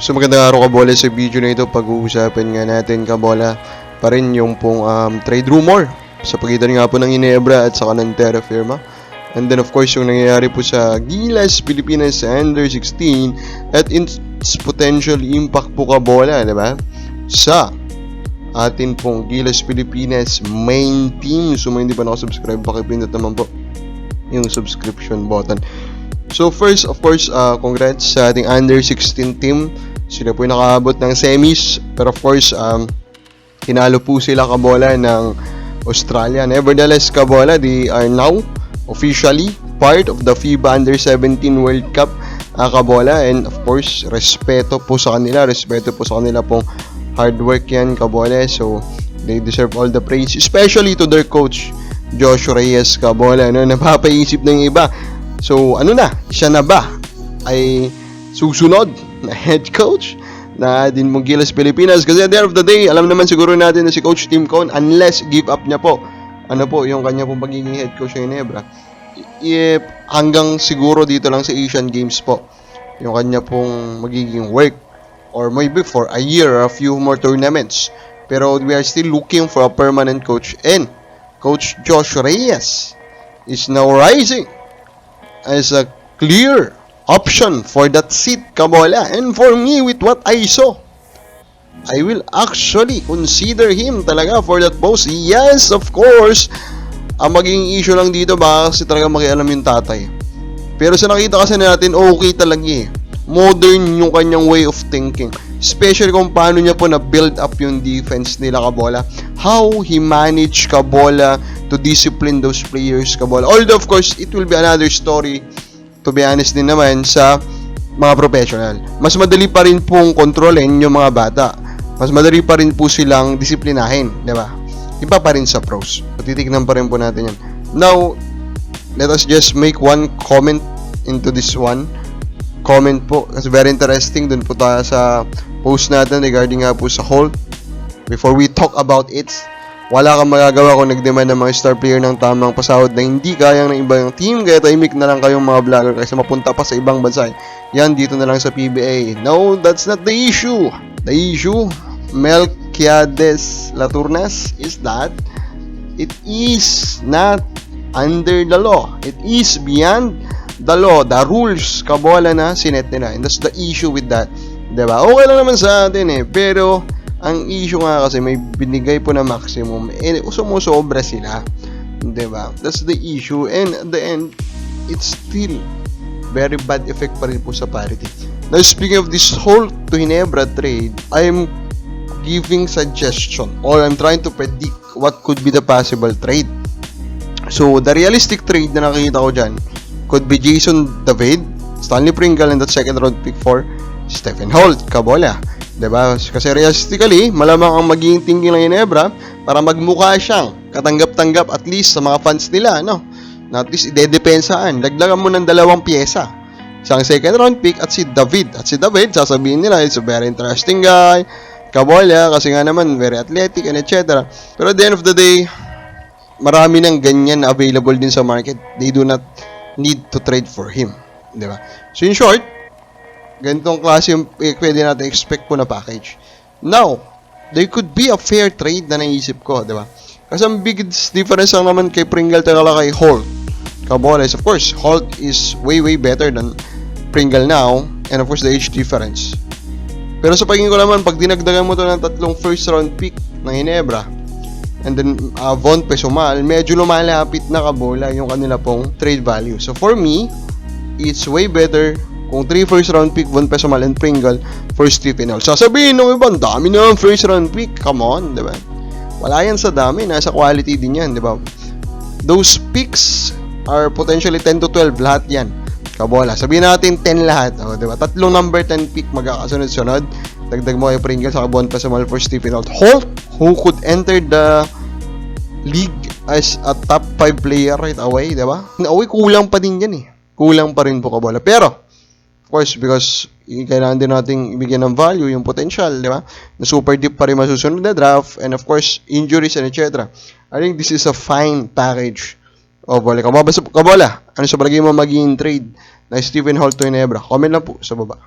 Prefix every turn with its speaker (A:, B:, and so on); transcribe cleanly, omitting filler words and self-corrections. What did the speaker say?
A: So magandang araw kabola, sa video na ito pag-uusapan nga natin kabola pa rin yung pong trade rumor sa pagitan nga po ng Ginebra at saka ng Terra Firma. And then of course yung nangyayari po sa Gilas Pilipinas Under 16 at its potential impact po kabola, di ba? Sa atin pong Gilas Pilipinas main team. So hindi pa nakasubscribe, pakipindot naman po yung subscription button. So first, of course, congrats sa ating Under 16 team. Sila po yung nakaabot ng semis. Pero of course, hinalo po sila kabola ng Australia. Nevertheless, kabola, they are now officially part of the FIBA Under 17 World Cup, kabola. And of course, respeto po sa kanila. Respeto po sa kanila pong hard work yan, kabola. So, they deserve all the praise. Especially to their coach, Josh Reyes, kabola. No? Napapaisip na yung iba. So, ano na? Siya na ba ay susunod na head coach na din mong Gilas Pilipinas? Kasi at the end of the day, alam naman siguro natin na si Coach Tim Cone, unless give up niya po, ano po, yung kanya pong pagiging head coach ng Ginebra, hanggang siguro dito lang sa Asian Games po, yung kanya pong magiging work, or maybe for a year or a few more tournaments. Pero we are still looking for a permanent coach, and Coach Josh Reyes is now rising as a clear option for that seat, kabola. And for me, with what I saw, I will actually consider him talaga for that post. Yes, of course, ang maging issue lang dito, baka kasi talaga makialam yung tatay. Pero sa nakita kasi natin, okay talaga eh. Modern yung kanyang way of thinking. Especially kung paano niya po na-build up yung defense nila, kabola. How he managed, kabola, to discipline those players, kabola. Although, of course, it will be another story, to be honest din naman, sa mga professional. Mas madali pa rin pong kontrolin yung mga bata. Mas madali pa rin po silang disiplinahin, di ba? Iba pa rin sa pros. Titignan pa rin po natin yan. Now, let us just make one comment into this one. Comment po, kasi very interesting. Dun po tayo sa post natin regarding nga po sa Holt. Before we talk about it, wala kang magagawa kung nag-demand ng mga star player ng tamang pasahod na hindi kayang ng ibang team, kaya tahimik na lang kayong mga vlogger kasi mapunta pa sa ibang bansa. Yan, dito na lang sa PBA. No, that's not the issue. The issue, Melquiades Laturnas, is that it is not under the law. It is beyond the law, the rules, kabola na sinet nila. And that's the issue with that. Diba? Okay lang naman sa atin eh. Pero, ang issue nga kasi may binigay po na maximum. Eh, sumusobra sila. Diba? That's the issue. And at the end, it's still very bad effect pa rin po sa parity. Now, speaking of this whole to Ginebra trade, I'm giving suggestion or I'm trying to predict what could be the possible trade. So, the realistic trade na nakikita ko dyan could be Jason David, Stanley Pringle, and that second round pick for Stephen Holt, kabola. Diba? Kasi realistically, malamang ang magiging thinking ng Ginebra para magmukha siyang katanggap-tanggap at least sa mga fans nila, no? Na at least idedepensaan. Dagdagan mo ng dalawang pyesa. Isang second round pick at si David. At si David, sasabihin nila, it's a very interesting guy, kabola, kasi nga naman, very athletic, and etc. Pero at the end of the day, marami ng ganyan na available din sa market. They do not need to trade for him. Diba? So in short, ganitong klase yung pwede natin expect po na package. Now, there could be a fair trade na naisip ko, di ba? Kasi ang biggest difference lang naman kay Pringle talaga kay Holt. Kabola is, of course, Holt is way better than Pringle now, and of course, the age difference. Pero sa pagingin ko naman, pag dinagdagan mo to ng 3 first round pick ng Ginebra, and then Von Pesumal, medyo lumalapit na, kabola, yung kanila pong trade value. So for me, it's way better kung 3 first round pick, Von Pesumal and Pringle for Stephen Holt. Sasabihin nung iba, dami na ang first round pick. Come on, di ba? Wala yan sa dami, nasa quality din yan, di ba? Those picks are potentially 10 to 12, lahat yan. Kabola, sabihin natin 10 lahat, di ba? 3 number 10 pick magkakasunod-sunod. Dagdag mo kay Pringle sa Von Pesumal for Stephen Holt. Holt, who could enter the league as a top 5 player right away, di ba? Away, kulang pa din yan eh. Kulang pa rin po, kabola. Pero, of course, because kailangan din nating ibigyan ng value yung potential, di ba? Na super deep pa rin masusunod na draft, and of course, injuries and etc. I think this is a fine package of kabola. Ano sa palagay mo magiging trade na Stephen Holt to Ginebra? Comment lang po sa baba.